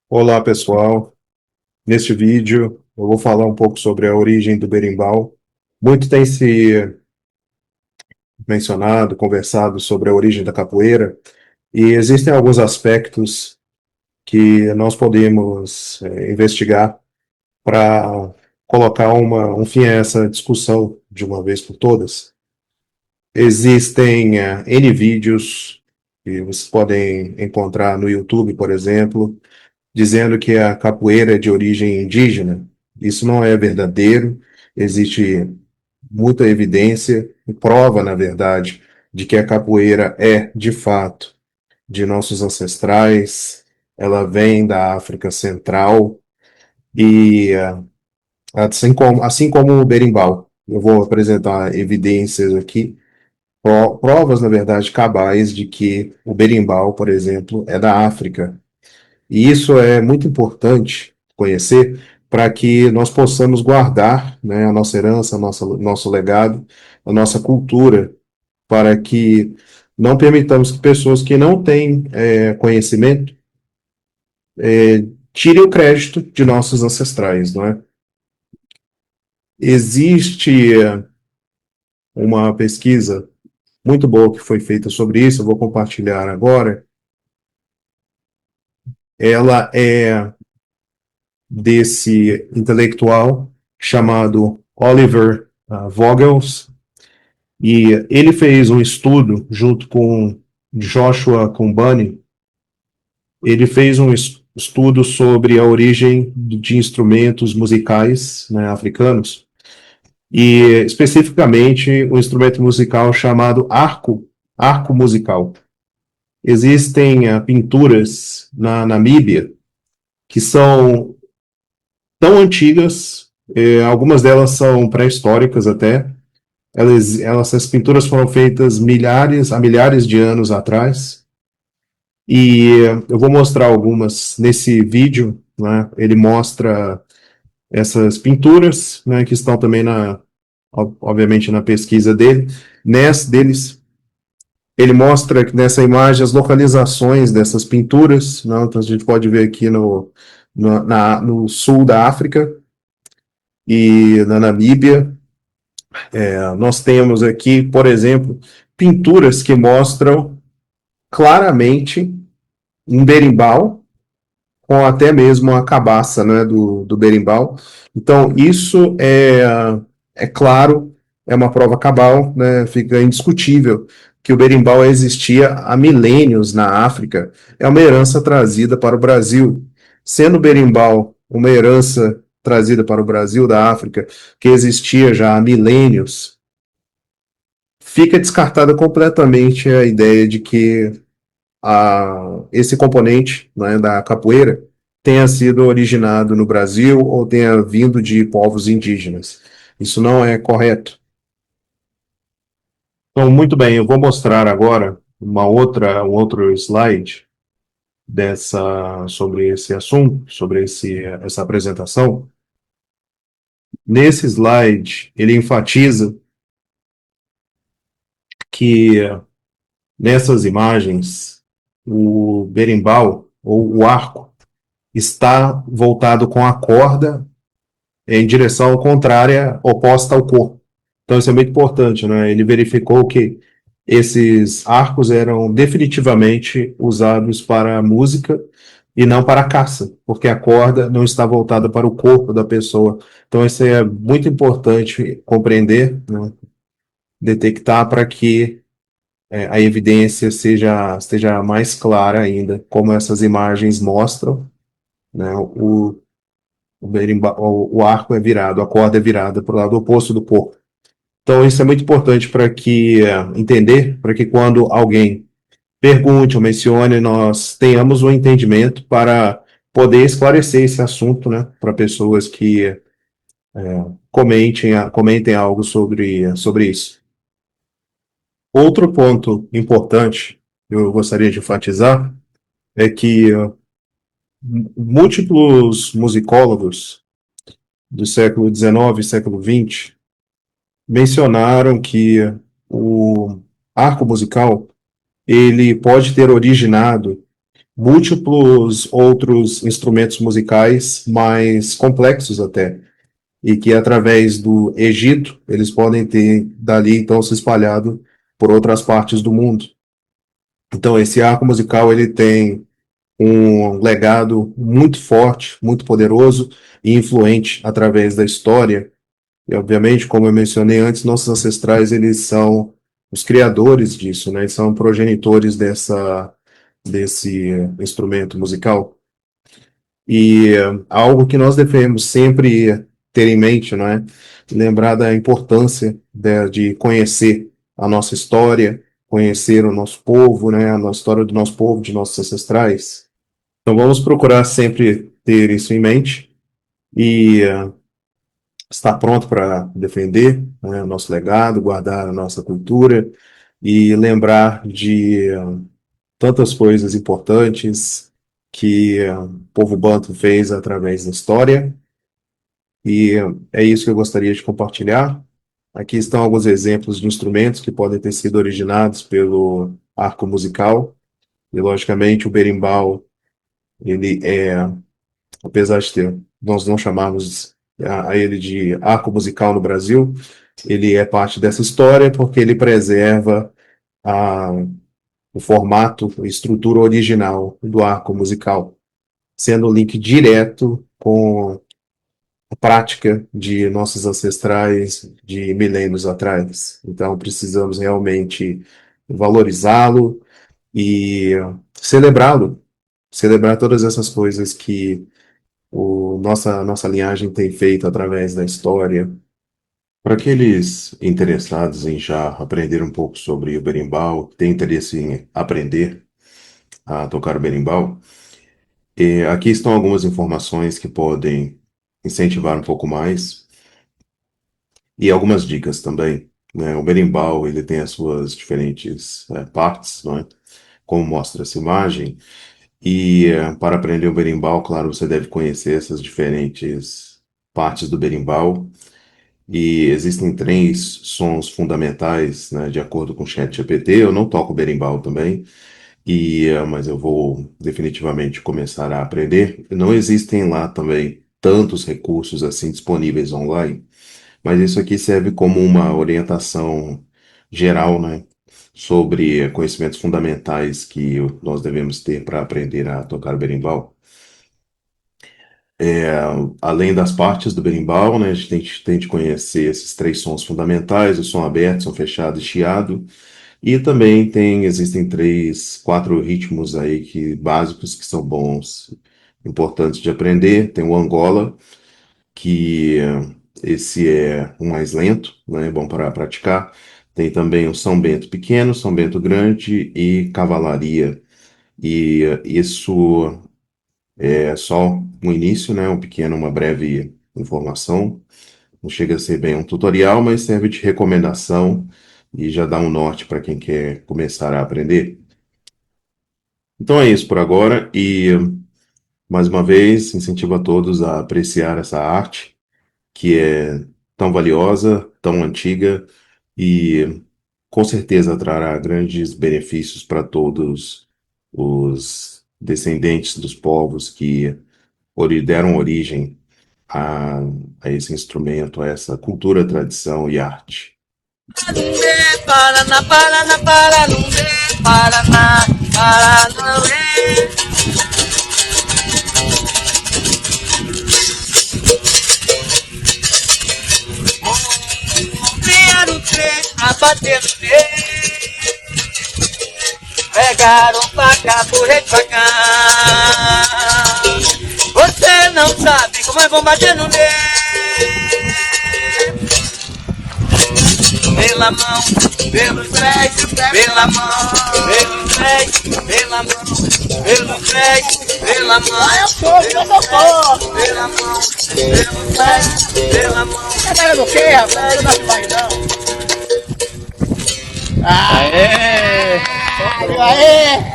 Olá, pessoal. Neste vídeo, eu vou falar um pouco sobre a origem do berimbau. Muito tem se mencionado, conversado sobre a origem da capoeira, e existem alguns aspectos que nós podemos investigar para colocar um fim a essa discussão de uma vez por todas. Existem N vídeos que vocês podem encontrar no YouTube, por exemplo, dizendo que a capoeira é de origem indígena. Isso não é verdadeiro. Existe muita evidência e prova, na verdade, de que a capoeira é, de fato, de nossos ancestrais. Ela vem da África Central e assim como o berimbau. Eu vou apresentar evidências aqui, provas, na verdade, cabais de que o berimbau, por exemplo, é da África. E isso é muito importante conhecer para que nós possamos guardar, né, a nossa herança, nosso legado, a nossa cultura, para que não permitamos que pessoas que não têm conhecimento tirem o crédito de nossos ancestrais, não é? Existe uma pesquisa muito boa que foi feita sobre isso, eu vou compartilhar agora. Ela é desse intelectual chamado Oliver Vogels, e ele fez um estudo junto com Joshua Kumbani. Ele fez um estudo sobre a origem de instrumentos musicais, né, africanos, e especificamente um instrumento musical chamado arco musical. Existem pinturas na Namíbia que são tão antigas, algumas delas são pré-históricas até. Essas pinturas foram feitas há milhares de anos atrás. E eu vou mostrar algumas nesse vídeo, né? Ele mostra essas pinturas, né, que estão também obviamente na pesquisa dele. Deles, ele mostra nessa imagem as localizações dessas pinturas, né? Então a gente pode ver aqui no sul da África e na Namíbia. Nós temos aqui, por exemplo, pinturas que mostram claramente um berimbau, com até mesmo a cabaça, né, do berimbau. Então, isso é claro, é uma prova cabal, né, fica indiscutível que o berimbau existia há milênios na África. É uma herança trazida para o Brasil. Sendo o berimbau uma herança trazida para o Brasil da África, que existia já há milênios, fica descartada completamente a ideia de que esse componente, né, da capoeira tenha sido originado no Brasil ou tenha vindo de povos indígenas. Isso não é correto. Então, muito bem, eu vou mostrar agora um outro slide sobre esse assunto, sobre essa apresentação. Nesse slide, ele enfatiza que nessas imagens o berimbau ou o arco está voltado com a corda em direção contrária, oposta ao corpo. Então isso é muito importante, né? Ele verificou que esses arcos eram definitivamente usados para a música e não para a caça, porque a corda não está voltada para o corpo da pessoa. Então isso é muito importante compreender, né? Detectar para que a evidência esteja mais clara ainda, como essas imagens mostram, né? O arco é virado, a corda é virada para o lado oposto do corpo. Então, isso é muito importante para que entender, para que quando alguém pergunte ou mencione, nós tenhamos um entendimento para poder esclarecer esse assunto, né, para pessoas que comentem algo sobre isso. Outro ponto importante que eu gostaria de enfatizar é que múltiplos musicólogos do século XIX e século XX mencionaram que o arco musical ele pode ter originado múltiplos outros instrumentos musicais mais complexos até, e que através do Egito eles podem ter dali então se espalhado por outras partes do mundo. Então esse arco musical ele tem um legado muito forte, muito poderoso e influente através da história. E obviamente, como eu mencionei antes, nossos ancestrais eles são os criadores disso, né? Eles são progenitores desse instrumento musical. E algo que nós devemos sempre ter em mente, não é? Lembrar da importância de conhecer a nossa história, conhecer o nosso povo, né? A nossa história do nosso povo, de nossos ancestrais. Então vamos procurar sempre ter isso em mente e estar pronto para defender, né, o nosso legado, guardar a nossa cultura e lembrar de tantas coisas importantes que o povo banto fez através da história. E é isso que eu gostaria de compartilhar. Aqui estão alguns exemplos de instrumentos que podem ter sido originados pelo arco musical. E, logicamente, o berimbau, ele é, apesar de ter, nós não chamamos a ele de arco musical no Brasil, ele é parte dessa história porque ele preserva a, o formato, a estrutura original do arco musical, sendo o link direto com a prática de nossos ancestrais de milênios atrás. Então, precisamos realmente valorizá-lo e celebrá-lo, celebrar todas essas coisas que nossa linhagem tem feito através da história. Para aqueles interessados em já aprender um pouco sobre o berimbau, que têm interesse em aprender a tocar o berimbau, aqui estão algumas informações que podem incentivar um pouco mais e algumas dicas também, né? O berimbau ele tem as suas diferentes partes, não é? Como mostra essa imagem. E para aprender o berimbau, claro, você deve conhecer essas diferentes partes do berimbau. E existem três sons fundamentais, né, de acordo com o ChatGPT. Eu não toco berimbau também, mas eu vou definitivamente começar a aprender. Não existem lá também tantos recursos assim disponíveis online, mas isso aqui serve como uma orientação geral, né, sobre conhecimentos fundamentais que nós devemos ter para aprender a tocar berimbau. Além das partes do berimbau, né, a gente tem de conhecer esses três sons fundamentais: o som aberto, som fechado e chiado. E também existem quatro ritmos aí básicos que são bons, importantes de aprender. Tem o Angola, que esse é o mais lento, né, é bom para praticar. Tem também o São Bento pequeno, São Bento grande e cavalaria. E isso é só um início, né, uma breve informação. Não chega a ser bem um tutorial, mas serve de recomendação e já dá um norte para quem quer começar a aprender. Então é isso por agora e mais uma vez incentivo a todos a apreciar essa arte que é tão valiosa, tão antiga e com certeza trará grandes benefícios para todos os descendentes dos povos que deram origem a, a esse instrumento, a essa cultura, tradição e arte. Paraná, Paraná, Paranundê, Paraná, Paranauê. Vieram três a bater no peito, pegaram faca por rei pagar. Você não sabe como é bom bater no dedo. Pela mão, pelos pés, pela mão, pelos pés, pela mão, pelos pés, pela mão. Eu sou, pela mão, pelos pés, pela mão. Tá querendo o quê, rapaz? Não vai não. Aê! Aê!